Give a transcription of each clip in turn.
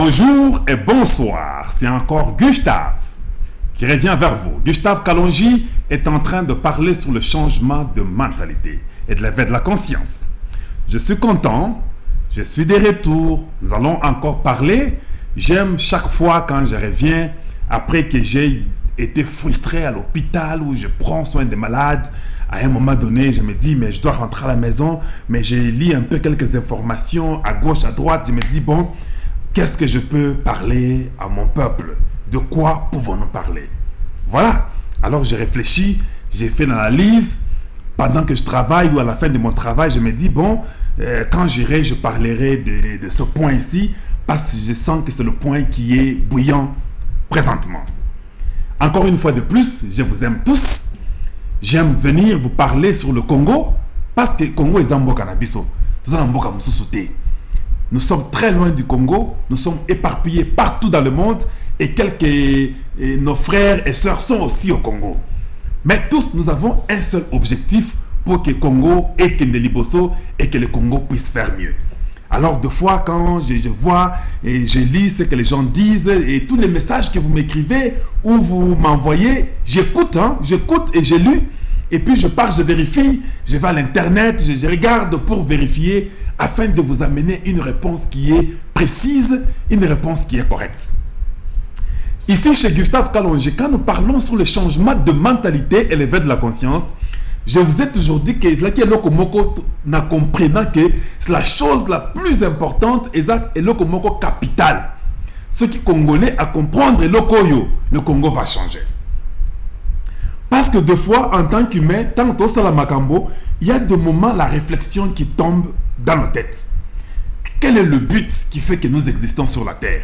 Bonjour et bonsoir, c'est encore Gustave qui revient vers vous. Gustave Kalonji est en train de parler sur le changement de mentalité et de l'éveil de la conscience. Je suis content, je suis de retour, nous allons encore parler. J'aime chaque fois quand je reviens après que j'ai été frustré à l'hôpital où je prends soin des malades. À un moment donné, je me dis, mais je dois rentrer à la maison, mais j'ai lu un peu quelques informations à gauche, à droite. Je me dis, bon, qu'est-ce que je peux parler à mon peuple? De quoi pouvons-nous parler? Voilà. Alors j'ai réfléchi, j'ai fait l'analyse. Pendant que je travaille ou à la fin de mon travail, je me dis, bon, quand j'irai, je parlerai de ce point ici, parce que je sens que c'est le point qui est bouillant présentement. Encore une fois de plus, je vous aime tous. J'aime venir vous parler sur le Congo, parce que le Congo est Zamboka Nabiso. Nous sommes très loin du Congo, nous sommes éparpillés partout dans le monde et nos frères et sœurs sont aussi au Congo. Mais tous, nous avons un seul objectif pour que le Congo ait que Liboso et que le Congo puisse faire mieux. Alors, deux fois, quand je vois et je lis ce que les gens disent et tous les messages que vous m'écrivez ou vous m'envoyez, j'écoute et j'ai lu. Et puis, je pars, je vérifie, je vais à l'internet, je regarde pour vérifier afin de vous amener une réponse qui est précise, une réponse qui est correcte. Ici, chez Gustave Kalonji, quand nous parlons sur le changement de mentalité et l'éveil de la conscience, je vous ai toujours dit que n'a comprenant que c'est la chose la plus importante et le capital. Ce qui est congolais à comprendre le Congo va changer. Parce que des fois, en tant qu'humain, tant que ça la macambo, il y a des moments la réflexion qui tombe dans nos têtes. Quel est le but qui fait que nous existons sur la terre?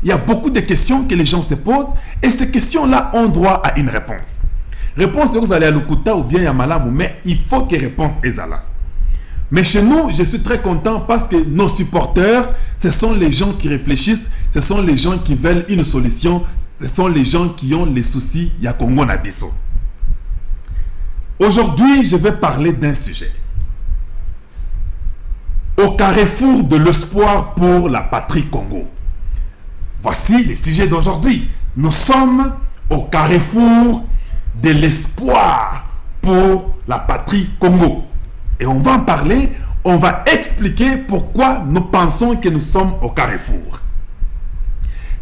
Il y a beaucoup de questions que les gens se posent et ces questions-là ont droit à une réponse. Réponse, c'est que vous allez à Lukuta ou bien à Malamou, mais il faut que réponse est là. Mais chez nous, je suis très content parce que nos supporters, ce sont les gens qui réfléchissent, ce sont les gens qui veulent une solution, ce sont les gens qui ont les soucis, il y a Congo Nabiso. Aujourd'hui, je vais parler d'un sujet. Au carrefour de l'espoir pour la patrie Congo. Voici le sujet d'aujourd'hui. Nous sommes au carrefour de l'espoir pour la patrie Congo. Et on va en parler, on va expliquer pourquoi nous pensons que nous sommes au carrefour.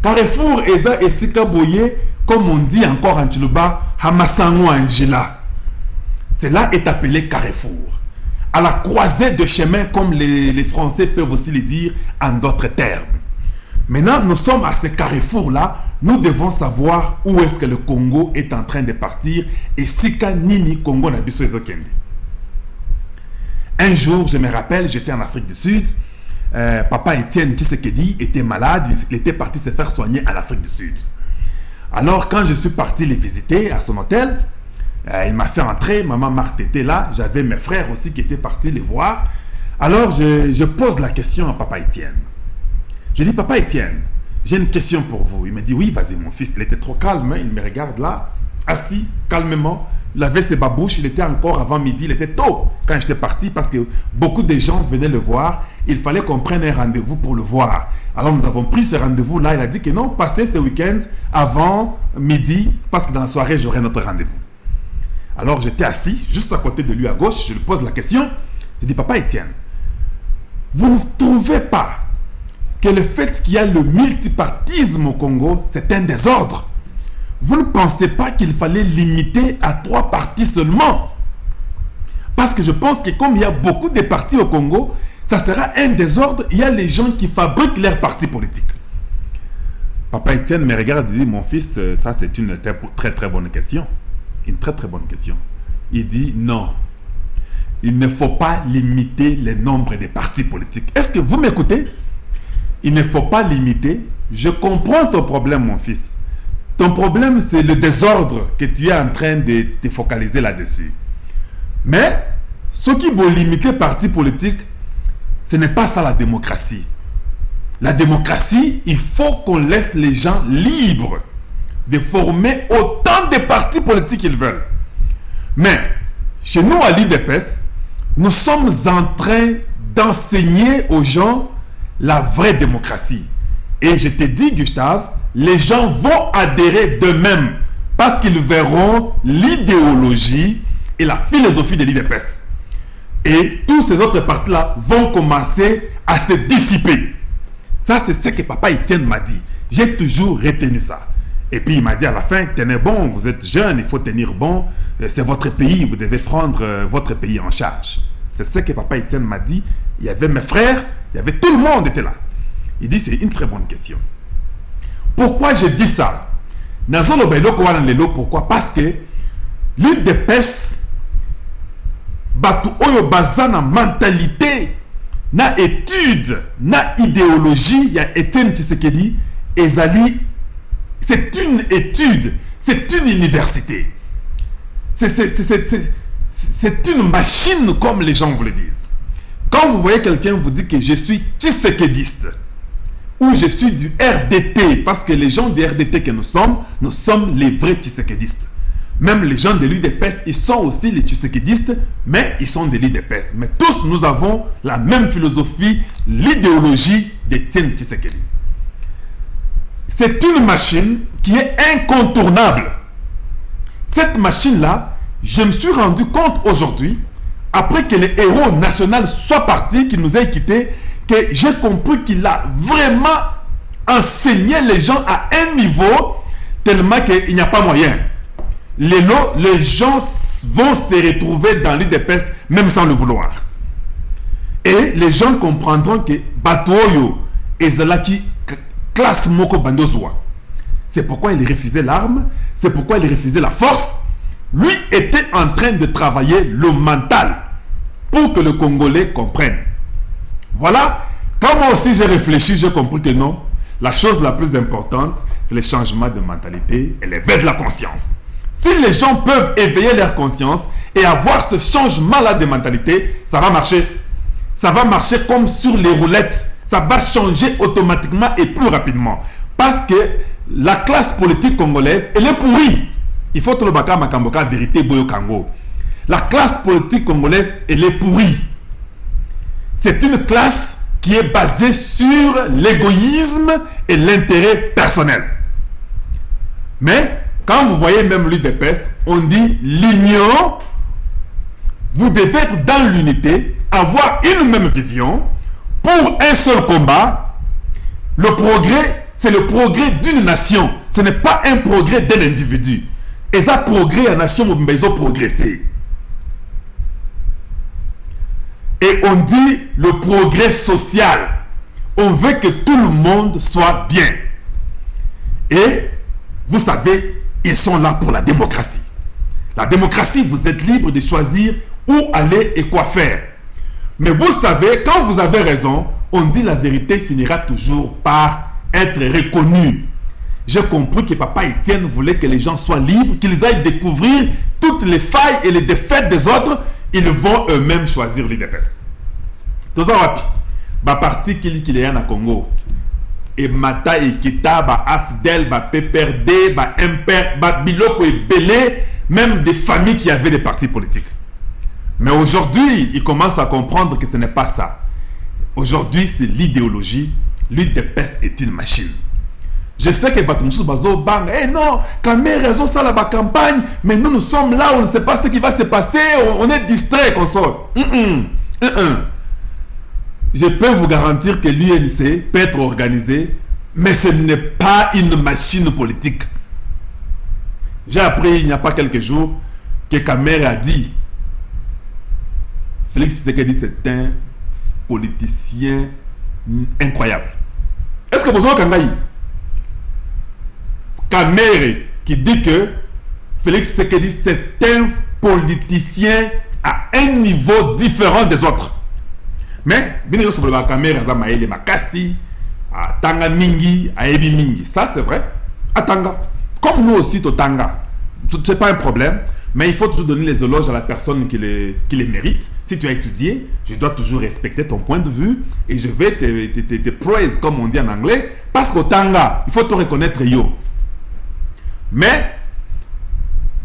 Carrefour Eza et Sikaboye, comme on dit encore en Chiluba, Hamasango Angela. Cela est appelé carrefour. À la croisée de chemin, comme les Français peuvent aussi le dire en d'autres termes. Maintenant, nous sommes à ce carrefour-là. Nous devons savoir où est-ce que le Congo est en train de partir et Sika Nini Congo Nabiso Ezokendi. Un jour, je me rappelle, j'étais en Afrique du Sud. Papa Étienne Tshisekedi était malade. Il était parti se faire soigner en Afrique du Sud. Alors, quand je suis parti le visiter à son hôtel, il m'a fait entrer. Maman Marthe était là. J'avais mes frères aussi qui étaient partis les voir. Alors, je pose la question à Papa Étienne. Je dis, Papa Étienne, j'ai une question pour vous. Il me dit, oui, vas-y, mon fils. Il était trop calme. Il me regarde là, assis, calmement. Il avait ses babouches. Il était encore avant midi. Il était tôt quand j'étais parti parce que beaucoup de gens venaient le voir. Il fallait qu'on prenne un rendez-vous pour le voir. Alors, nous avons pris ce rendez-vous-là. Il a dit que non, passez ce week-end avant midi parce que dans la soirée, j'aurai notre rendez-vous. Alors, j'étais assis juste à côté de lui à gauche. Je lui pose la question. Je dis, Papa Étienne, vous ne trouvez pas que le fait qu'il y a le multipartisme au Congo, c'est un désordre? Vous ne pensez pas qu'il fallait limiter à 3 partis seulement? Parce que je pense que comme il y a beaucoup de partis au Congo, ça sera un désordre. Il y a les gens qui fabriquent leurs partis politiques. Papa Étienne me regarde et dit, mon fils, ça c'est une très très bonne question. Une très très bonne question. Il dit, non, il ne faut pas limiter le nombre de partis politiques. Est-ce que vous m'écoutez? Il ne faut pas limiter. Je comprends ton problème, mon fils. Ton problème, c'est le désordre que tu es en train de te focaliser là-dessus. Mais, ce qui veut limiter les partis politiques, ce n'est pas ça la démocratie. La démocratie, il faut qu'on laisse les gens libres de former autant de partis politiques qu'ils veulent. Mais, chez nous à l'IDPS, nous sommes en train d'enseigner aux gens la vraie démocratie. Et je te dis, Gustave, les gens vont adhérer d'eux-mêmes parce qu'ils verront l'idéologie et la philosophie de l'UDPS. Et tous ces autres partis-là vont commencer à se dissiper. Ça, c'est ce que papa Etienne m'a dit. J'ai toujours retenu ça. Et puis il m'a dit à la fin, tenez bon, vous êtes jeune, il faut tenir bon. C'est votre pays, vous devez prendre votre pays en charge. C'est ce que papa Etienne m'a dit. Il y avait mes frères, il y avait tout le monde était là. Il dit, c'est une très bonne question. Pourquoi je dis ça? Pourquoi? Parce que l'UDPS, batu oyo bazana mentalité, na étude, na idéologie, il y a Etienne Tshisekedi, ezali, c'est une étude, c'est une université. C'est une machine, comme les gens vous le disent. Quand vous voyez quelqu'un vous dit que je suis Tshisekediste, ou je suis du RDT, parce que les gens du RDT que nous sommes les vrais Tshisekedistes. Même les gens de l'UDPS, ils sont aussi les Tshisekedistes, mais ils sont de l'UDPS. Mais tous, nous avons la même philosophie, l'idéologie d'Etienne Tshisekedi. C'est une machine qui est incontournable. Cette machine-là, je me suis rendu compte aujourd'hui, après que le héros national soit parti, qu'il nous ait quittés, que j'ai compris qu'il a vraiment enseigné les gens à un niveau tellement qu'il n'y a pas moyen. Les gens vont se retrouver dans l'UDPS même sans le vouloir. Et les gens comprendront que Batoyo et Zalaki classe Moko Bandoswa. C'est pourquoi il refusait l'arme, c'est pourquoi il refusait la force. Lui était en train de travailler le mental pour que le Congolais comprenne. Voilà, quand moi aussi j'ai réfléchi, j'ai compris que non, la chose la plus importante, c'est le changement de mentalité et l'éveil de la conscience. Si les gens peuvent éveiller leur conscience et avoir ce changement-là de mentalité, ça va marcher. Ça va marcher comme sur les roulettes. Ça va changer automatiquement et plus rapidement. Parce que la classe politique congolaise, elle est pourrie. Il faut tout le baka makamboka vérité boyo kango. La classe politique congolaise, elle est pourrie. C'est une classe qui est basée sur l'égoïsme et l'intérêt personnel. Mais quand vous voyez même l'UDPS, on dit l'union, vous devez être dans l'unité, avoir une même vision pour un seul combat. Le progrès, c'est le progrès d'une nation. Ce n'est pas un progrès d'un individu. Et ça, progrès en nation, vous devez progresser. Et on dit le progrès social. On veut que tout le monde soit bien. Et vous savez, ils sont là pour la démocratie. La démocratie, vous êtes libre de choisir où aller et quoi faire. Mais vous savez, quand vous avez raison, on dit la vérité finira toujours par être reconnue. J'ai compris que papa Etienne voulait que les gens soient libres, qu'ils aillent découvrir toutes les failles et les défaites des autres. Ils vont eux-mêmes choisir l'UDPS. Tout ça, wapi. Ba parti qui est en Congo. Et Mata et Kita, ba Afdel, ba PPRD, ba MPR, ba Biloko et Belé, même des familles qui avaient des partis politiques. Mais aujourd'hui, ils commencent à comprendre que ce n'est pas ça. Aujourd'hui, c'est l'idéologie. L'UDPS est une machine. Je sais que Batumsou Bazo Bang, eh non, quand même raison ça la campagne, mais nous sommes là, on ne sait pas ce qui va se passer, on est distrait, qu'on sort. Je peux vous garantir que l'UNC peut être organisé, mais ce n'est pas une machine politique. J'ai appris il n'y a pas quelques jours que Kamer a dit, Félix Tshisekedi c'est un politicien incroyable. Est-ce que vous avez Kangaï Kamere qui dit que Félix Tshisekedi c'est un politicien à un niveau différent des autres. Mais bien sûr, le Kamere Zamaïle Makassi, à Tanga Mingi, à Ebi Mingi, ça c'est vrai. À Tanga, comme nous aussi au Tanga, c'est pas un problème. Mais il faut toujours donner les éloges à la personne qui les mérite. Si tu as étudié, je dois toujours respecter ton point de vue et je vais te praise, comme on dit en anglais, parce qu'au Tanga, il faut te reconnaître yo. Mais,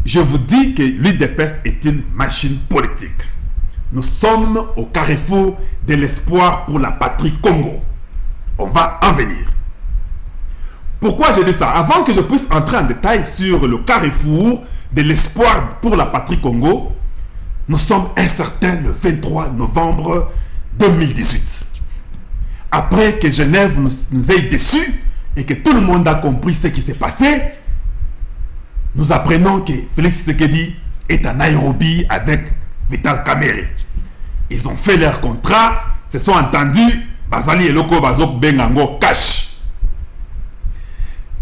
je vous dis que l'UDPS est une machine politique. Nous sommes au carrefour de l'espoir pour la patrie Congo. On va en venir. Pourquoi je dis ça? Avant que je puisse entrer en détail sur le carrefour de l'espoir pour la patrie Congo, nous sommes incertains le 23 novembre 2018. Après que Genève nous ait déçus et que tout le monde a compris ce qui s'est passé, nous apprenons que Félix Tshisekedi est à Nairobi avec Vital Kamerhe. Ils ont fait leur contrat, se sont entendus, Bazali et Loko Bazok Bengango cash.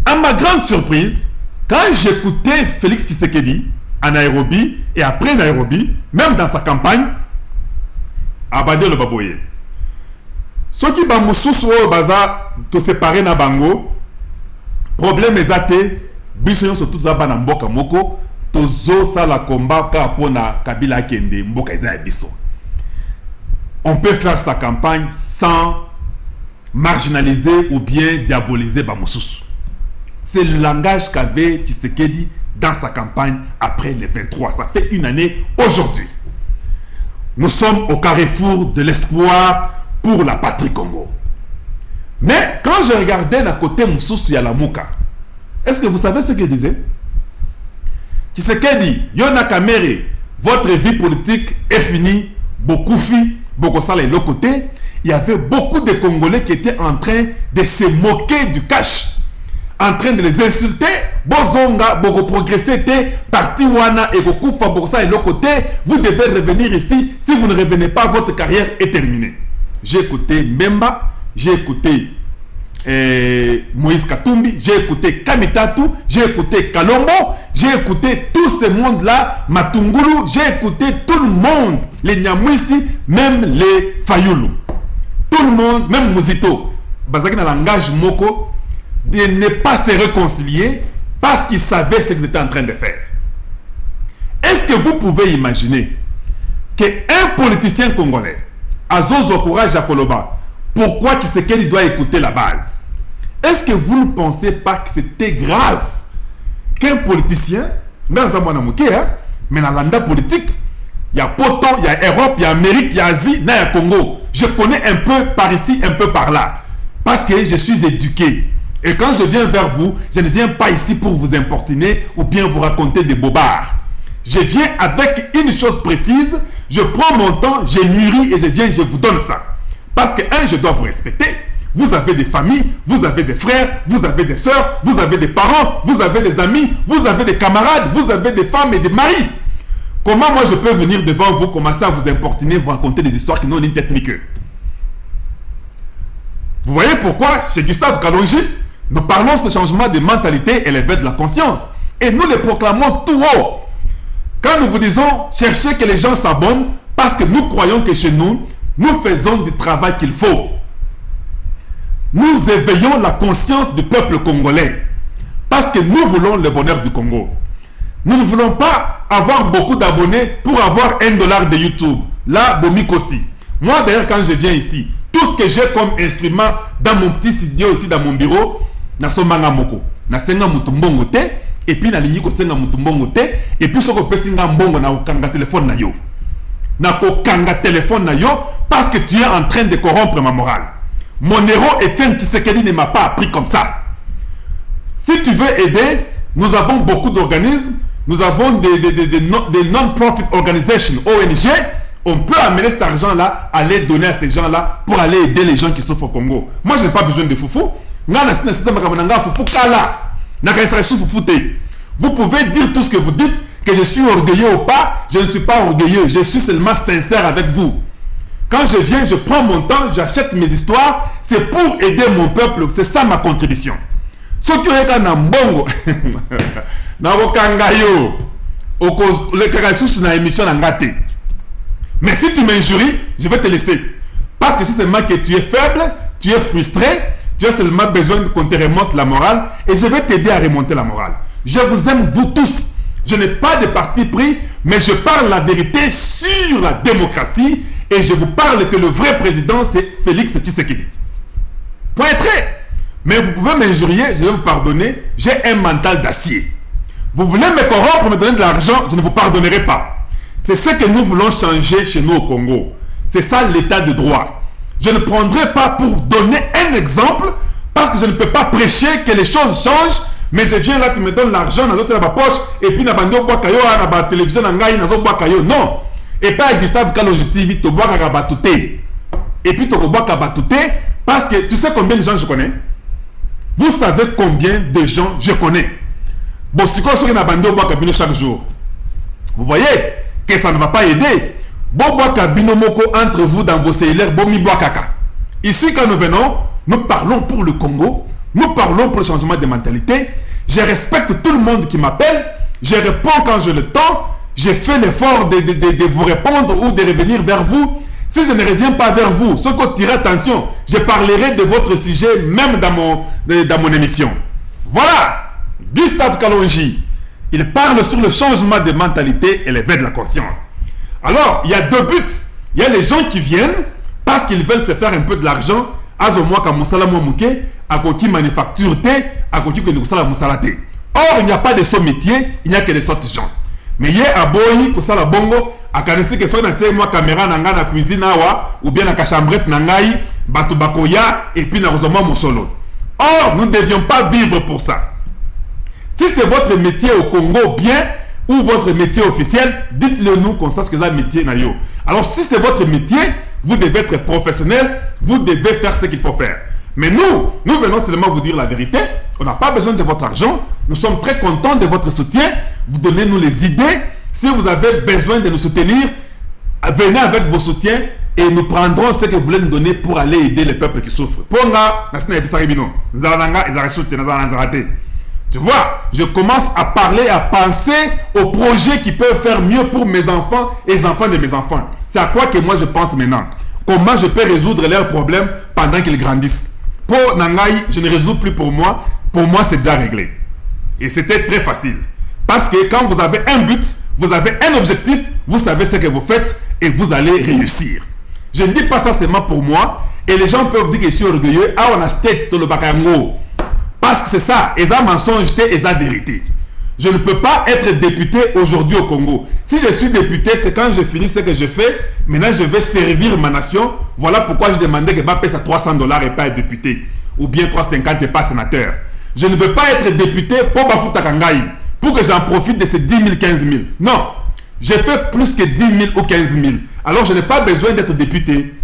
À ma grande surprise, quand j'écoutais Félix Tshisekedi à Nairobi et après Nairobi, même dans sa campagne, Abadé le Baboye. Ceux qui sont sous baza te séparer na bango, problème ezate, biso surtout za bana mboka moko, tozo sa la combat kapona Kabila Kende mboka eza biso. On peut faire sa campagne sans marginaliser ou bien diaboliser Bamousous. C'est le langage qu'avait Tshisekedi dans sa campagne après le 23. Ça fait une année aujourd'hui. Nous sommes au carrefour de l'espoir pour la patrie Congo. Mais quand je regardais d'un côté Moussoussou Yalamuka, est-ce que vous savez ce qu'il disait? Tshisekedi, Yona Kamerhe, votre vie politique est finie, beaucoup fi, beaucoup ça de l'autre côté. Il y avait beaucoup de Congolais qui étaient en train de se moquer du cash, en train de les insulter. Bozonga, beaucoup progresser, parti wana et beaucoup fa beaucoup ça de l'autre côté. Vous devez revenir ici. Si vous ne revenez pas, votre carrière est terminée. J'ai écouté Mbemba, j'ai écouté Moïse Katumbi, j'ai écouté Kamitatu, j'ai écouté Kalombo, j'ai écouté tout ce monde-là, Matungulu, j'ai écouté tout le monde, les Nyamwisi, même les Fayulu. Tout le monde, même Mouzito, basé dans le langage moko, de ne pas se réconcilier parce qu'ils savaient ce qu'ils étaient en train de faire. Est-ce que vous pouvez imaginer qu'un politicien congolais, Azozo Courage à Koloba, pourquoi Tshisekedi doit écouter la base? Est-ce que vous ne pensez pas que c'était grave qu'un politicien, mais dans l'anda politique, il y a Poto, il y a Europe, il y a Amérique, il y a Asie, il y a Congo. Je connais un peu par ici, un peu par là. Parce que je suis éduqué. Et quand je viens vers vous, je ne viens pas ici pour vous importuner ou bien vous raconter des bobards. Je viens avec une chose précise, je prends mon temps, je mûris et je viens, je vous donne ça. Parce que, je dois vous respecter. Vous avez des familles, vous avez des frères, vous avez des soeurs, vous avez des parents, vous avez des amis, vous avez des camarades, vous avez des femmes et des maris. Comment moi je peux venir devant vous, commencer à vous importuner, vous raconter des histoires qui n'ont ni tête ni queue? Vous voyez pourquoi, chez Gustave Kalonji, nous parlons de ce changement de mentalité et l'éveil de la conscience. Et nous les proclamons tout haut. Quand nous vous disons, cherchez que les gens s'abonnent, parce que nous croyons que chez nous, nous faisons du travail qu'il faut. Nous éveillons la conscience du peuple congolais. Parce que nous voulons le bonheur du Congo. Nous ne voulons pas avoir beaucoup d'abonnés pour avoir $1 de YouTube. Là, Bomik aussi. Moi, d'ailleurs, quand je viens ici, tout ce que j'ai comme instrument dans mon petit studio ici, dans mon bureau, Nasomanga Moko. Nasenga Mutumbongo te. Et puis, Naliniko Senga Mutumbongo te. Et puis, ce que Pesinga Mbongo na okanga téléphone na yo. Na okanga téléphone na yo. Parce que tu es en train de corrompre ma morale. Mon héros Étienne Tshisekedi ne m'a pas appris comme ça. Si tu veux aider, nous avons beaucoup d'organismes. Nous avons des non-profit organizations, ONG. On peut amener cet argent-là, aller donner à ces gens-là pour aller aider les gens qui souffrent au Congo. Moi, je n'ai pas besoin de foufou. Vous pouvez dire tout ce que vous dites, que je suis orgueilleux ou pas. Je ne suis pas orgueilleux. Je suis seulement sincère avec vous. Quand je viens, je prends mon temps, j'achète mes histoires. C'est pour aider mon peuple. C'est ça ma contribution. Ce qui est un mbongo. Mais si tu m'injuries, je vais te laisser. Parce que si c'est moi que tu es faible, tu es frustré, tu as seulement besoin qu'on te remonte la morale et je vais t'aider à remonter la morale. Je vous aime vous tous. Je n'ai pas de parti pris, mais je parle la vérité sur la démocratie et je vous parle que le vrai président c'est Félix Tshisekedi. Point très. Mais vous pouvez m'injurier, je vais vous pardonner. J'ai un mental d'acier. Vous voulez me corrompre, me donner de l'argent, je ne vous pardonnerai pas. C'est ce que nous voulons changer chez nous au Congo. C'est ça l'état de droit. Je ne prendrai pas pour donner un exemple Parce que je ne peux pas prêcher que les choses changent, mais je viens là, tu me donnes l'argent dans ma poche, et puis na bando bois kayo, na ba télévision na ngai, na zo bois kayo. Non. Et pas Gustave Kalonji TV, to bois kabatouté. Et puis to bois kabatouté, parce que tu sais combien de gens je connais? Vous savez combien de gens je connais? Bon, si on a bando bois kabino chaque jour. Vous voyez que ça ne va pas aider. Bon bois kabino moko entre vous dans vos cellulaires, bon mi bois kaka. Ici, quand nous venons, nous parlons pour le Congo, nous parlons pour le changement de mentalité. Je respecte tout le monde qui m'appelle, je réponds quand j'ai le temps, je fais l'effort de vous répondre ou de revenir vers vous. Si je ne reviens pas vers vous, ce qu'on tire attention, je parlerai de votre sujet même dans mon émission. Voilà, Gustave Kalonji, il parle sur le changement de mentalité et l'éveil de la conscience. Alors, il y a deux buts. Il y a les gens qui viennent parce qu'ils veulent se faire un peu de l'argent. Azomwa Kamosala Mouke, à Koki manufacture T, à Koki Kondosala Moussalate. Or, il n'y a pas de ce métier, il n'y a que des sortes de gens. Mais il y a Aboyi, Kosala Bongo, à Kanesi, que soit dans moi caméra, nanga, na cuisine, ou bien na chambrette, nangai, Batubakoya, et puis na Rosoma Moussolo. Or, nous ne devions pas vivre pour ça. Si c'est votre métier au Congo, bien, ou votre métier officiel, dites-le nous qu'on sache que c'est un métier nayo. Alors, si c'est votre métier, vous devez être professionnel, vous devez faire ce qu'il faut faire. Mais nous venons seulement vous dire la vérité. On n'a pas besoin de votre argent. Nous sommes très contents de votre soutien. Vous donnez-nous les idées. Si vous avez besoin de nous soutenir, venez avec vos soutiens et nous prendrons ce que vous voulez nous donner pour aller aider les peuples qui souffrent. Tu vois, je commence à parler, à penser aux projets qui peuvent faire mieux pour mes enfants et les enfants de mes enfants. C'est à quoi que moi je pense maintenant. Comment je peux résoudre leurs problèmes pendant qu'ils grandissent. Pour Nangaï, je ne résous plus pour moi. Pour moi, c'est déjà réglé. Et c'était très facile. Parce que quand vous avez un but, vous avez un objectif, vous savez ce que vous faites et vous allez réussir. Je ne dis pas ça seulement pour moi. Et les gens peuvent dire que je suis orgueilleux. Ah, on a tête dans le bakango. Parce que c'est ça. Et ça mensonge et ça vérité. Je ne peux pas être député aujourd'hui au Congo. Si je suis député, c'est quand je finis ce que je fais. Maintenant, je vais servir ma nation. Voilà pourquoi je demandais que Mbappé ça $300 et pas être député. Ou bien 350 et pas sénateur. Je ne veux pas être député pour Bafouta Kangaï. Pour que j'en profite de ces 10 000, 15 000. Non. J'ai fait plus que 10 000 ou 15 000. Alors, je n'ai pas besoin d'être député.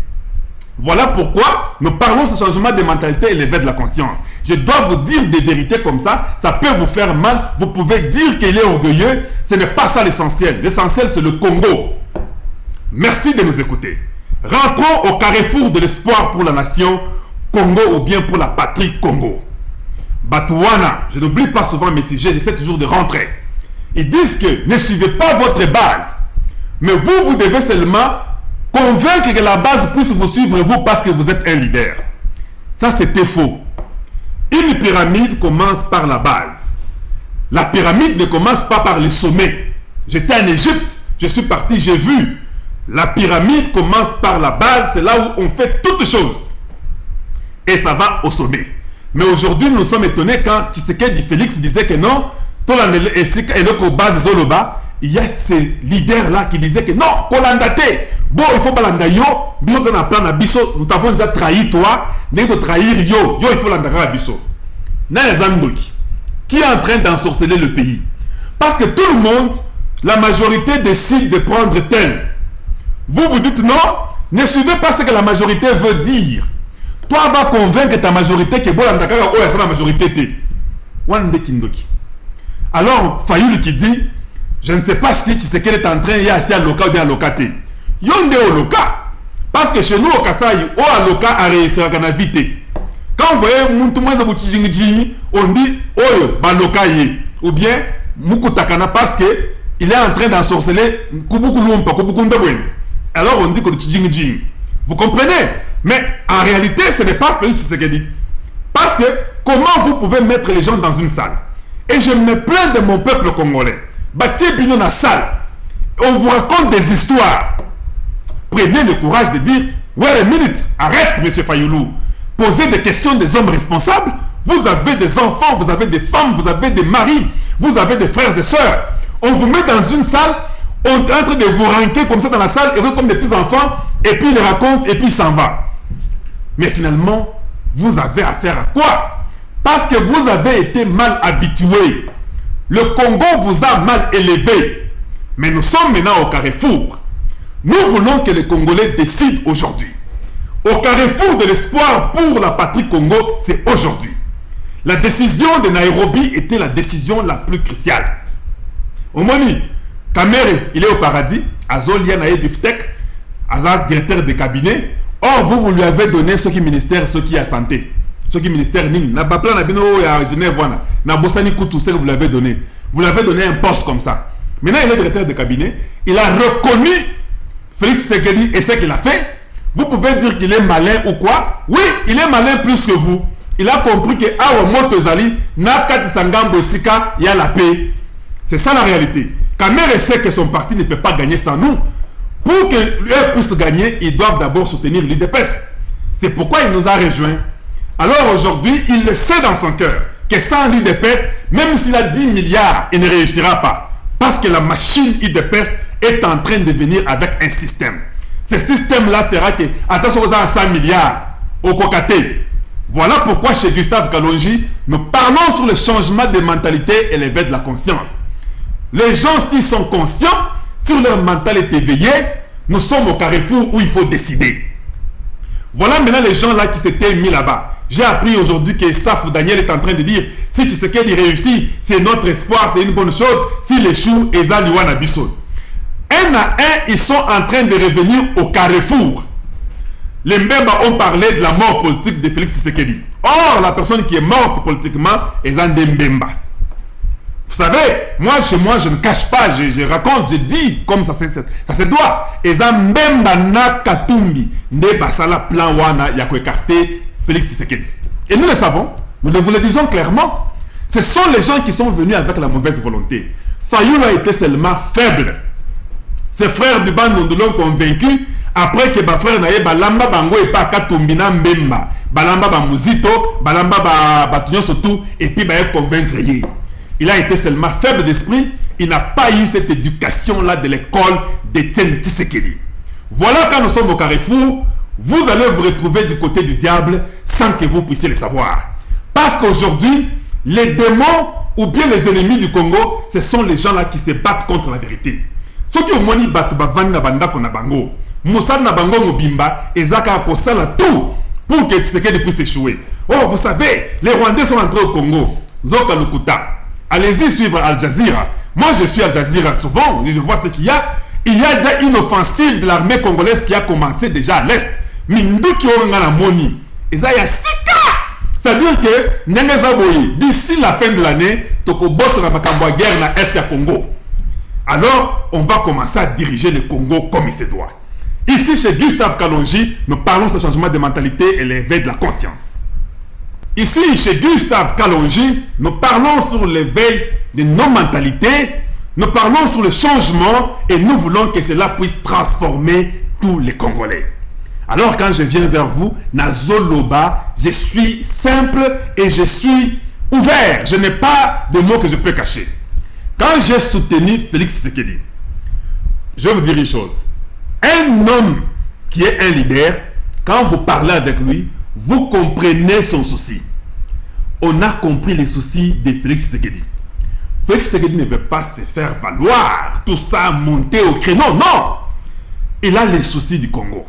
Voilà pourquoi nous parlons de ce changement de mentalité et l'éveil de la conscience. Je dois vous dire des vérités comme ça. Ça peut vous faire mal. Vous pouvez dire qu'il est orgueilleux. Ce n'est pas ça l'essentiel. L'essentiel, c'est le Congo. Merci de nous écouter. Rentrons au carrefour de l'espoir pour la nation Congo ou bien pour la patrie Congo. Batouana, je n'oublie pas souvent mes sujets. J'essaie toujours de rentrer. Ils disent que ne suivez pas votre base. Mais vous devez seulement convaincre que la base puisse vous suivre vous parce que vous êtes un leader. Ça, c'était faux. Une pyramide commence par la base. La pyramide ne commence pas par le sommet. J'étais en Égypte, je suis parti, j'ai vu. La pyramide commence par la base, c'est là où on fait toutes choses. Et ça va au sommet. Mais aujourd'hui, nous sommes étonnés quand Tshisekedi Félix disait que non, il y a ces leaders-là qui disaient que non, Kolandate, bon, il faut balanda yo, biso na plan na biso, nous t'avons déjà trahi toi, n'est de trahir yo, il faut l'andaka biso. Na les Andoki, qui est en train d'ensorceler le pays. Parce que tout le monde, la majorité décide de prendre tel. Vous dites non, ne suivez pas ce que la majorité veut dire. Toi, va convaincre ta majorité que bon, l'andaka c'est la majorité te. Wande Kindoki. Alors, Fayoul qui dit, je ne sais pas si Tshisekedi est en train, il y a assez à Loka ou bien à Lokate. Yonde au Loka. Parce que chez nous au Kasaï, au à Loka a réussi à vite. Quand vous voyez Mountoumaza Bouchijingi, on dit Oyo, ba Loka ye. Ou bien Mukutakana parce que il est en train d'ensorceler Kubukulumpa, Kubukundabwende. Alors on dit que Tchijingi. Vous comprenez? Mais en réalité, ce n'est pas Félix Tshisekedi. Parce que comment vous pouvez mettre les gens dans une salle? Et je me plains de mon peuple congolais. Bâtir Bino na salle. On vous raconte des histoires. Prenez le courage de dire wait a minute, arrête monsieur Fayoulou. Posez des questions des hommes responsables. Vous avez des enfants, vous avez des femmes, vous avez des maris, vous avez des frères et sœurs. On vous met dans une salle, on est en train de vous ranquer comme ça dans la salle, et vous comme des petits enfants, et puis il raconte, et puis il s'en va. Mais finalement, vous avez affaire à quoi? Parce que vous avez été mal habitué. Le Congo vous a mal élevé. Mais nous sommes maintenant au carrefour. Nous voulons que les Congolais décident aujourd'hui. Au carrefour de l'espoir pour la patrie Congo, c'est aujourd'hui. La décision de Nairobi était la décision la plus cruciale. Omoni, Kamere, il est au paradis. Azolia Naïe Biftek, Azar directeur de cabinet. Or, vous lui avez donné ce qui est ministère, ce qui est santé. Ce qui est ministère Nini. Na Bapla Nabino à Genève, voilà. Na Bossani Koutou, ce que vous l'avez donné. Vous l'avez donné un poste comme ça. Maintenant, il est directeur de cabinet. Il a reconnu Félix Tshisekedi et ce qu'il a fait. Vous pouvez dire qu'il est malin ou quoi? Oui, il est malin plus que vous. Il a compris que Awa Motozali, Nakati Sangambo Sika, il y a la paix. C'est ça la réalité. Kamere sait que son parti ne peut pas gagner sans nous. Pour qu'eux puissent gagner, ils doivent d'abord soutenir l'UDPS. C'est pourquoi il nous a rejoints. Alors aujourd'hui, il le sait dans son cœur que sans l'UDPS, même s'il a 10 milliards, il ne réussira pas. Parce que la machine UDPS est en train de venir avec un système. Ce système-là fera que, attention aux 100 milliards au Kokaté. Voilà pourquoi chez Gustave Kalonji, nous parlons sur le changement de mentalité élevé de la conscience. Les gens, s'ils sont conscients, sur leur mentalité éveillée, nous sommes au carrefour où il faut décider. Voilà maintenant les gens là qui s'étaient mis là-bas. J'ai appris aujourd'hui que Safou Daniel est en train de dire, si Tshisekedi réussit, c'est notre espoir, c'est une bonne chose. S'il échoue, Eza Liwana Bissot. Un à un, ils sont en train de revenir au carrefour. Les Mbemba ont parlé de la mort politique de Félix Tshisekedi. Or, la personne qui est morte politiquement est Zande Mbemba. Vous savez, moi, chez moi, je ne cache pas, je raconte, je dis comme ça se doit. Eza Mbemba na Katumbi, ne basala plan wana ya ko écarter Félix Tshisekedi. Et nous le savons, nous vous le disons clairement, ce sont les gens qui sont venus avec la mauvaise volonté. Fayoulou a été seulement faible. Ses frères du Bandon l'ont convaincu après que ma frère Naye Balamba Bango et pas Katumbina Mbemba. Balamba Bamuzito, Balamba Batunyo Sotou, et puis Baye convaincre. Il a été seulement faible d'esprit. Il n'a pas eu cette éducation-là de l'école d'Étienne Tshisekedi. Voilà quand nous sommes au carrefour, vous allez vous retrouver du côté du diable sans que vous puissiez le savoir. Parce qu'aujourd'hui, les démons ou bien les ennemis du Congo, ce sont les gens-là qui se battent contre la vérité. Ceux qui ont moni battu bavanda banda kona bango, Moussa na bango mobimba, ezaka akosala tout pour que Tshisekedi puisse échouer. Oh, vous savez, les Rwandais sont entrés au Congo. Zoka Lukuta. Allez-y suivre Al Jazeera. Moi, je suis Al Jazeera souvent, je vois ce qu'il y a. Il y a déjà une offensive de l'armée congolaise qui a commencé déjà à l'est. Minduki Orangana Moni. Ezaya Sika. C'est-à-dire que, d'ici la fin de l'année, Toko Boss na Makambwa guerre na est à Congo. Alors, on va commencer à diriger le Congo comme il se doit. Ici, chez Gustave Kalonji, nous parlons de ce changement de mentalité et l'éveil de la conscience. Ici, chez Gustave Kalonji, nous parlons sur l'éveil de nos mentalités, nous parlons sur le changement et nous voulons que cela puisse transformer tous les Congolais. Alors, quand je viens vers vous, Nazoloba, je suis simple et je suis ouvert. Je n'ai pas de mots que je peux cacher. Quand j'ai soutenu Félix Tshisekedi, je vais vous dire une chose. Un homme qui est un leader, quand vous parlez avec lui, vous comprenez son souci. On a compris les soucis de Félix Tshisekedi. Félix Tshisekedi ne veut pas se faire valoir, tout ça monter au créneau. Non! Il a les soucis du Congo.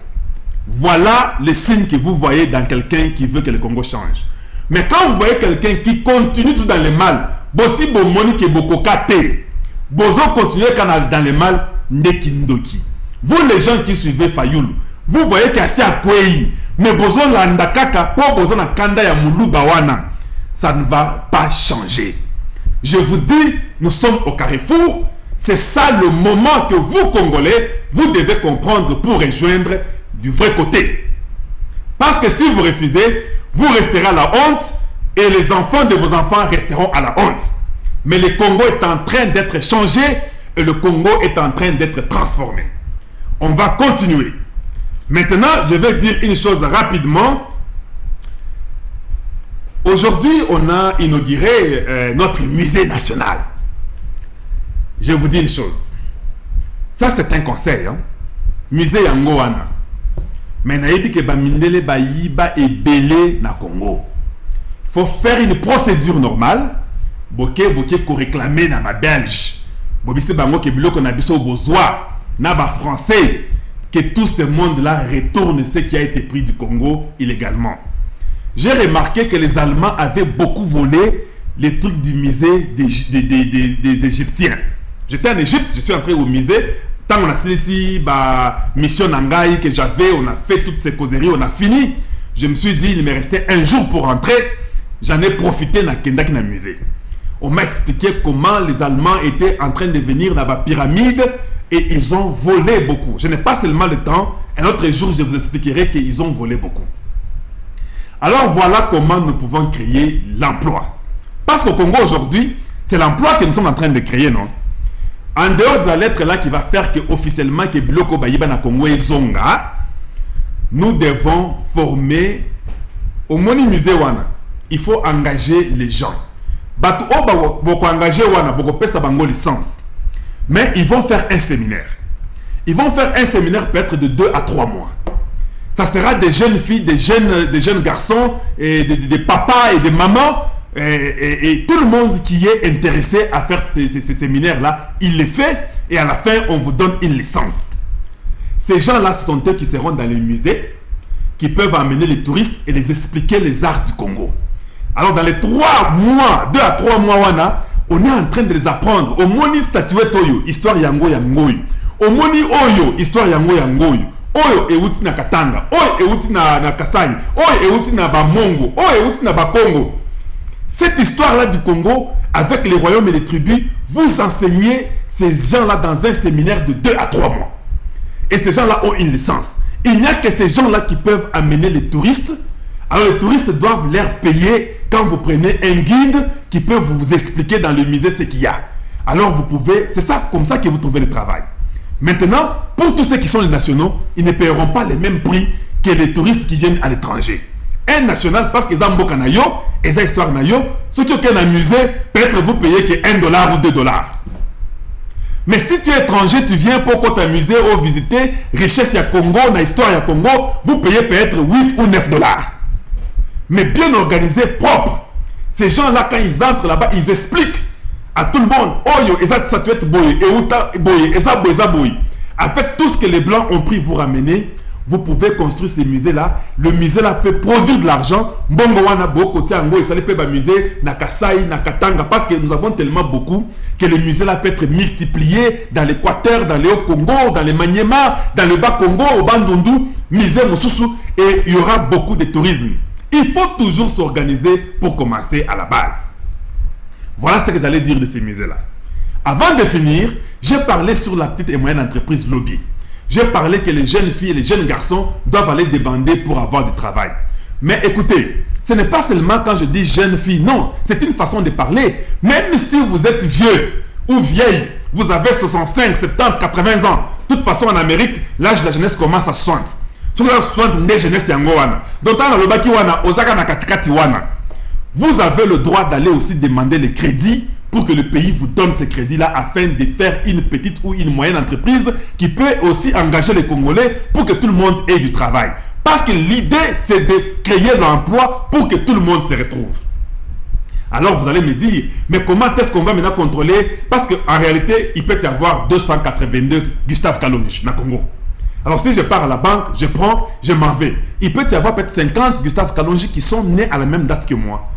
Voilà les signes que vous voyez dans quelqu'un qui veut que le Congo change. Mais quand vous voyez quelqu'un qui continue tout dans le mal, Bossi Bomoni qui est beaucoup kate, Bozo continue dans le mal, Nekindoki. Vous les gens qui suivez Fayoulou, vous voyez qu'il y a assez à Kwei, mais Bozo Landakaka, pour Bozo na Kanda ya Moulou Bawana, ça ne va pas changer. Je vous dis, nous sommes au carrefour. C'est ça le moment que vous, Congolais, vous devez comprendre pour rejoindre du vrai côté. Parce que si vous refusez, vous resterez à la honte et les enfants de vos enfants resteront à la honte. Mais le Congo est en train d'être changé et le Congo est en train d'être transformé. On va continuer. Maintenant, je vais dire une chose rapidement. Aujourd'hui, on a inauguré notre musée national. Je vous dis une chose. Ça, c'est un conseil. Musée Yangoana. Mais naïbi que bamindele bayiba et belé na Congo. Il faut faire une procédure normale. Boke ko réclamer na ba Belge. Bobisi bango ke biloko na biso besoin na ba français que tout ce monde là retourne ce qui a été pris du Congo illégalement. J'ai remarqué que les Allemands avaient beaucoup volé les trucs du musée des Égyptiens. J'étais en Égypte, je suis entré au musée. Tant on a ici mission Nangaï que j'avais, on a fait toutes ces causeries, on a fini. Je me suis dit, il me restait un jour pour rentrer. J'en ai profité dans le musée. On m'a expliqué comment les Allemands étaient en train de venir dans la pyramide et ils ont volé beaucoup. Je n'ai pas seulement le temps. Un autre jour, je vous expliquerai qu'ils ont volé beaucoup. Alors voilà comment nous pouvons créer l'emploi. Parce qu'au Congo aujourd'hui, c'est l'emploi que nous sommes en train de créer, non? En dehors de la lettre là qui va faire que officiellement que Biloko Bayiba na Congo et Zonga, nous devons former au Moni Musée Wana. Il faut engager les gens. Batu o boko engager Wana, boko pesa bango licence. Mais ils vont faire un séminaire. Ils vont faire un séminaire peut-être de 2 à 3 mois. Ça sera des jeunes filles, des jeunes garçons, et des papas et des mamans. Et tout le monde qui est intéressé à faire ces séminaires-là, il les fait et à la fin, on vous donne une licence. Ces gens-là, ce sont eux qui seront dans les musées, qui peuvent amener les touristes et les expliquer les arts du Congo. Alors, dans les 3 mois, 2 à 3 mois, on est en train de les apprendre. Au Moni statuette Oyo, histoire Yango Yangoy. Au Moni Oyo, histoire Yango Yangoy. Oyo euti na Katanga. Oyo euti na Kasai. Oyo euti na Bamongo. Oyo euti na Bakongo. Cette histoire-là du Congo, avec les royaumes et les tribus, vous enseignez ces gens-là dans un séminaire de 2 à 3 mois. Et ces gens-là ont une licence. Il n'y a que ces gens-là qui peuvent amener les touristes. Alors les touristes doivent leur payer quand vous prenez un guide qui peut vous expliquer dans le musée ce qu'il y a. Alors vous pouvez, c'est ça, comme ça que vous trouvez le travail. Maintenant, pour tous ceux qui sont les nationaux, ils ne paieront pas les mêmes prix que les touristes qui viennent à l'étranger. Un national, parce qu'ils ont beaucoup nayo, et ça histoire nayo, ce qui est un musée, peut-être vous payez que $1 ou $2. Mais si tu es étranger, tu viens pour t'amuser ou visiter richesse à Congo, na histoire à Congo, vous payez peut-être $8 ou $9. Mais bien organisé, propre. Ces gens-là, quand ils entrent là-bas, ils expliquent à tout le monde, oh yo, eza statuette boye, euta boye, eza boye. Avec tout ce que les Blancs ont pris vous ramener, vous pouvez construire ces musées-là. Le musée-là peut produire de l'argent. Mbongo wana bo côté ango et ça peut musée na Kasai, na Katanga, parce que nous avons tellement beaucoup que le musée-là peut être multiplié dans l'Équateur, dans le Haut-Congo, dans le Maniema, dans le Bas-Congo, au Bandundu, musée Moussousou, et il y aura beaucoup de tourisme. Il faut toujours s'organiser pour commencer à la base. Voilà ce que j'allais dire de ces musées-là. Avant de finir, j'ai parlé sur la petite et moyenne entreprise lobby. J'ai parlé que les jeunes filles et les jeunes garçons doivent aller débander pour avoir du travail. Mais écoutez, ce n'est pas seulement quand je dis jeunes filles, non, c'est une façon de parler. Même si vous êtes vieux ou vieille, vous avez 65, 70, 80 ans. De toute façon, en Amérique, l'âge de la jeunesse commence à 60. Sur la 60, des jeunesse yango wana. Donc, dans le baki wana, osaka na katikati wana. Vous avez le droit d'aller aussi demander les crédits pour que le pays vous donne ces crédits-là afin de faire une petite ou une moyenne entreprise qui peut aussi engager les Congolais pour que tout le monde ait du travail. Parce que l'idée, c'est de créer l'emploi pour que tout le monde se retrouve. Alors vous allez me dire, mais comment est-ce qu'on va maintenant contrôler? Parce qu'en réalité, il peut y avoir 282 Gustave Kalonji na Congo. Alors si je pars à la banque, je prends, je m'en vais. Il peut y avoir peut-être 50 Gustave Kalonji qui sont nés à la même date que moi.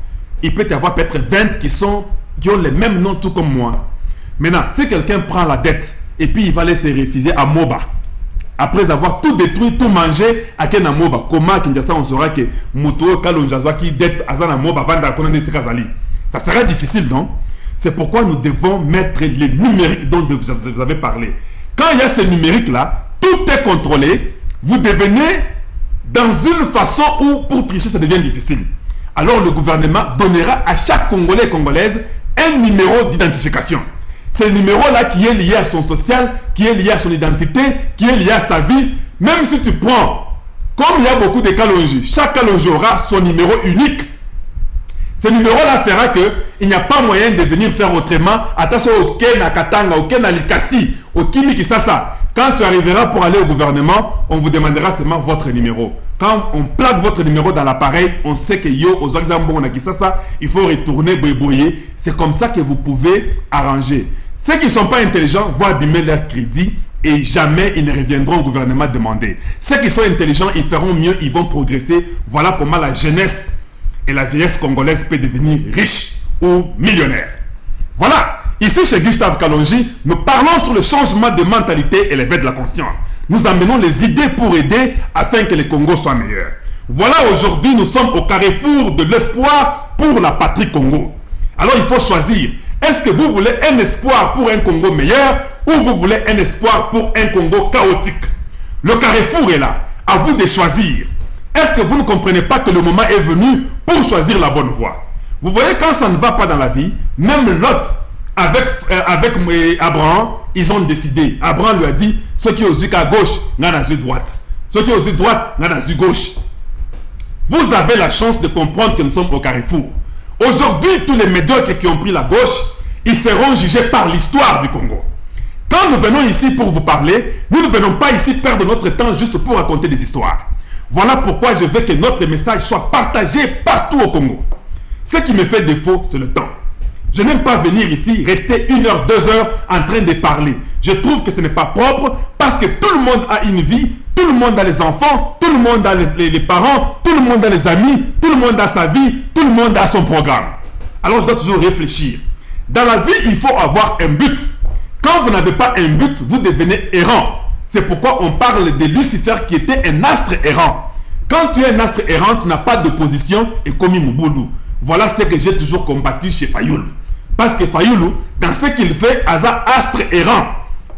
Il peut y avoir peut-être 20 qui ont les mêmes noms tout comme moi. Maintenant, si quelqu'un prend la dette et puis il va aller se réfugier à Moba, après avoir tout détruit, tout mangé, à Kena Moba, comment à Kinshasa on saura que Muto Kalonjazwa qui dette à Zana Moba vanda Konande Sikazali? Ça sera difficile, non? C'est pourquoi nous devons mettre les numériques dont vous avez parlé. Quand il y a ces numériques-là, tout est contrôlé. Vous devenez dans une façon où pour tricher ça devient difficile. Alors le gouvernement donnera à chaque Congolais et Congolaise un numéro d'identification. C'est le numéro-là qui est lié à son social, qui est lié à son identité, qui est lié à sa vie. Même si tu prends, comme il y a beaucoup de Kalonji, chaque Kalonji aura son numéro unique. Ce numéro-là fera qu'il n'y a pas moyen de venir faire autrement. Attention au Kena Katanga, au Kena Likasi, au Kimi Kisasa. Quand Quand tu arriveras pour aller au gouvernement, on vous demandera seulement votre numéro. Quand on plaque votre numéro dans l'appareil, on sait que yo, aux exemples, on a dit ça, il faut retourner boyboyer. C'est comme ça que vous pouvez arranger. Ceux qui ne sont pas intelligents vont abîmer leur crédit et jamais ils ne reviendront au gouvernement demander. Ceux qui sont intelligents, ils feront mieux, ils vont progresser. Voilà comment la jeunesse et la vieillesse congolaise peut devenir riche ou millionnaire. Voilà. Ici, chez Gustave Kalonji, nous parlons sur le changement de mentalité et l'éveil de la conscience. Nous amenons les idées pour aider afin que le Congo soit meilleur. Voilà, aujourd'hui, nous sommes au carrefour de l'espoir pour la patrie Congo. Alors, il faut choisir. Est-ce que vous voulez un espoir pour un Congo meilleur ou vous voulez un espoir pour un Congo chaotique? Le carrefour est là. À vous de choisir. Est-ce que vous ne comprenez pas que le moment est venu pour choisir la bonne voie? Vous voyez, quand ça ne va pas dans la vie, même Lot, avec Abraham, ils ont décidé. Abraham lui a dit, ceux qui ont yeux à gauche, n'ont pas yeux droite. Ceux qui ont yeux droite, n'ont pas yeux gauche. Vous avez la chance de comprendre que nous sommes au carrefour. Aujourd'hui, tous les médiocres qui ont pris la gauche, ils seront jugés par l'histoire du Congo. Quand nous venons ici pour vous parler, nous ne venons pas ici perdre notre temps juste pour raconter des histoires. Voilà pourquoi je veux que notre message soit partagé partout au Congo. Ce qui me fait défaut, c'est le temps. Je n'aime pas venir ici, rester 1 heure, 2 heures en train de parler. Je trouve que ce n'est pas propre parce que tout le monde a une vie, tout le monde a les enfants, tout le monde a les parents, tout le monde a les amis, tout le monde a sa vie, tout le monde a son programme. Alors je dois toujours réfléchir. Dans la vie, il faut avoir un but. Quand vous n'avez pas un but, vous devenez errant. C'est pourquoi on parle de Lucifer qui était un astre errant. Quand tu es un astre errant, tu n'as pas de position et comme Mobutu. Voilà ce que j'ai toujours combattu chez Fayoulou. Parce que Fayoulou, dans ce qu'il fait, Aza astre errant.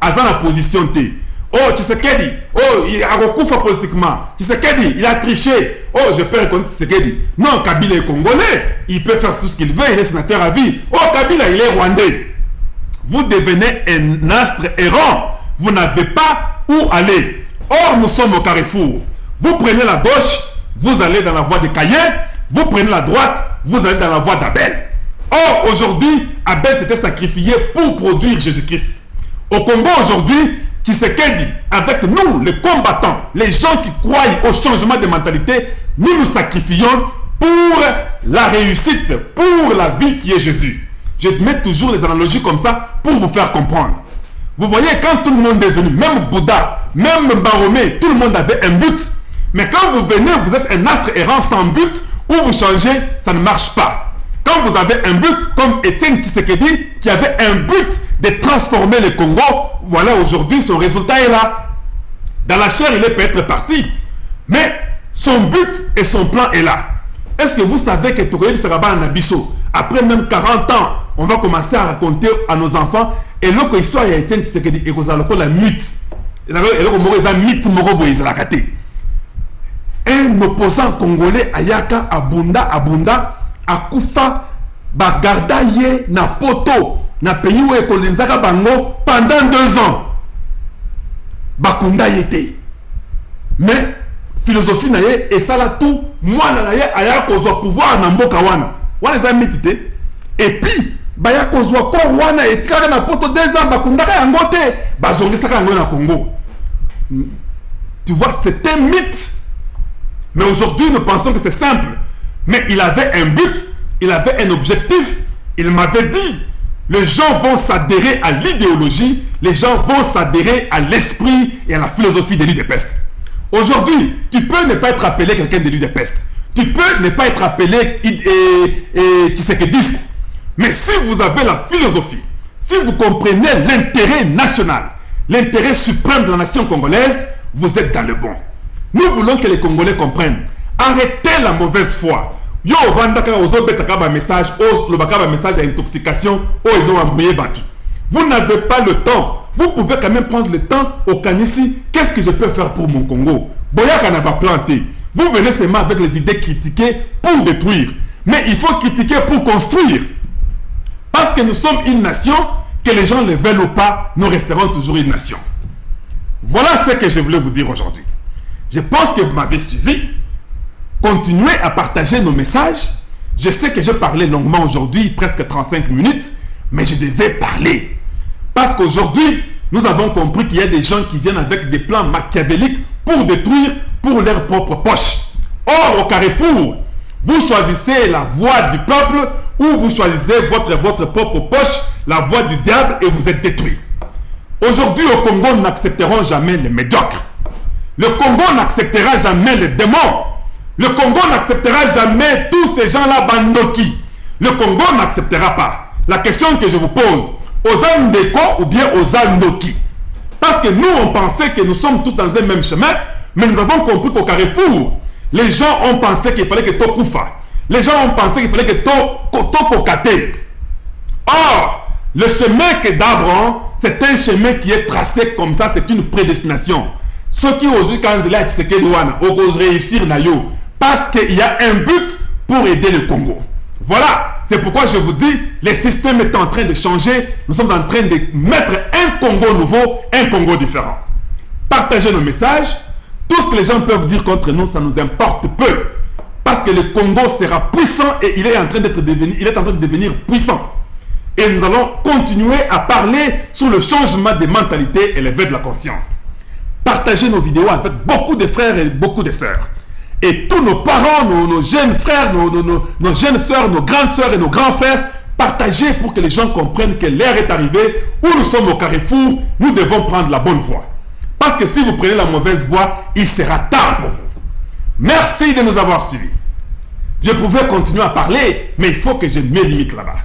Aza la position T. Oh, Tshisekedi. Oh, il a recouvert politiquement. Tshisekedi, il a triché. Oh, je peux reconnaître Tshisekedi. Non, Kabila est congolais. Il peut faire tout ce qu'il veut. Il est sénateur à vie. Oh, Kabila, il est rwandais. Vous devenez un astre errant. Vous n'avez pas où aller. Or, nous sommes au carrefour. Vous prenez la gauche, vous allez dans la voie de Caïn. Vous prenez la droite, vous allez dans la voie d'Abel. Or, aujourd'hui, Abel s'était sacrifié pour produire Jésus-Christ. Au Congo, aujourd'hui, Tshisekedi, avec nous, les combattants, les gens qui croient au changement de mentalité, nous nous sacrifions pour la réussite, pour la vie qui est Jésus. Je mets toujours les analogies comme ça pour vous faire comprendre. Vous voyez, quand tout le monde est venu, même Bouddha, même Baromé, tout le monde avait un but. Mais quand vous venez, vous êtes un astre errant sans but, ou vous changez, ça ne marche pas. Quand vous avez un but, comme Étienne Tshisekedi, qui avait un but de transformer le Congo, voilà aujourd'hui son résultat est là. Dans la chair, il est peut-être parti, mais son but et son plan est là. Est-ce que vous savez que Tokoyebi Saraba Nabiso, après même 40 ans, on va commencer à raconter à nos enfants, et l'autre histoire, il y a Étienne Tshisekedi, et vous allez la mythe. Et l'autre mythe, Morobo, ils ont raté. Un opposant congolais Ayaka Abunda Akufa Bagarda ye na poto na pays où ekolenzaka bango pendant 2 ans. Bakunda yete. Mais philosophie na ye et ça là tout moi na ye aya kozwa pouvoir na mboka wana. Wana za mitite. Et puis baya kozwa ko wana etikaka na poto 2 ans bakundaka yango te bazongisaka yango na Congo. Tu vois, c'est un mythe. Mais aujourd'hui, nous pensons que c'est simple. Mais il avait un but, il avait un objectif. Il m'avait dit, les gens vont s'adhérer à l'idéologie, les gens vont s'adhérer à l'esprit et à la philosophie de l'UDPS. Aujourd'hui, tu peux ne pas être appelé quelqu'un de l'UDPS. Tu peux ne pas être appelé tshisekediste. Mais si vous avez la philosophie, si vous comprenez l'intérêt national, l'intérêt suprême de la nation congolaise, vous êtes dans le bon. Nous voulons que les Congolais comprennent. Arrêtez la mauvaise foi. Yo, vandaka ozo betaka ba message, le bakaba message à intoxication, ils ont embrouillé battu. Vous n'avez pas le temps. Vous pouvez quand même prendre le temps au Kanissi. Qu'est-ce que je peux faire pour mon Congo? Boyaka n'a pas planté. Vous venez seulement avec les idées critiquées pour détruire. Mais il faut critiquer pour construire. Parce que nous sommes une nation, que les gens le veulent ou pas, nous resterons toujours une nation. Voilà ce que je voulais vous dire aujourd'hui. Je pense que vous m'avez suivi. Continuez à partager nos messages. Je sais que j'ai parlé longuement aujourd'hui, presque 35 minutes, mais je devais parler. Parce qu'aujourd'hui, nous avons compris qu'il y a des gens qui viennent avec des plans machiavéliques pour détruire pour leur propre poche. Or, au carrefour, vous choisissez la voie du peuple ou vous choisissez votre propre poche, la voie du diable, et vous êtes détruit. Aujourd'hui, au Congo, nous n'accepterons jamais les médiocres. Le Congo n'acceptera jamais les démons. Le Congo n'acceptera jamais tous ces gens-là bandoki. Le Congo n'acceptera pas. La question que je vous pose, aux Andeko ou bien aux Andoki? Parce que nous, on pensait que nous sommes tous dans un même chemin, mais nous avons compris qu'au carrefour, les gens ont pensé qu'il fallait que Tokoufa. Les gens ont pensé qu'il fallait que Tokokate. Or, le chemin que d'Abraham, c'est un chemin qui est tracé comme ça, c'est une prédestination. Ceux qui osent quand osent réussir Nayo, parce qu'il y a un but pour aider le Congo. Voilà, c'est pourquoi je vous dis, le système est en train de changer. Nous sommes en train de mettre un Congo nouveau, un Congo différent. Partagez nos messages. Tout ce que les gens peuvent dire contre nous, ça nous importe peu. Parce que le Congo sera puissant et il est en train de devenir puissant. Et nous allons continuer à parler sur le changement des mentalités et l'éveil de la conscience. Partagez nos vidéos avec beaucoup de frères et beaucoup de sœurs. Et tous nos parents, nos jeunes frères, nos jeunes sœurs, nos grandes sœurs et nos grands frères, partagez pour que les gens comprennent que l'heure est arrivée où nous sommes au carrefour, nous devons prendre la bonne voie. Parce que si vous prenez la mauvaise voie, il sera tard pour vous. Merci de nous avoir suivis. Je pouvais continuer à parler, mais il faut que je me limite là-bas.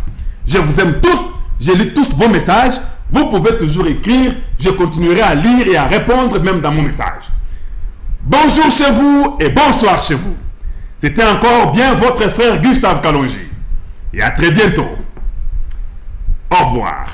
Je vous aime tous, je lis tous vos messages. Vous pouvez toujours écrire, je continuerai à lire et à répondre même dans mon message. Bonjour chez vous et bonsoir chez vous. C'était encore bien votre frère Gustave Kalonji. Et à très bientôt. Au revoir.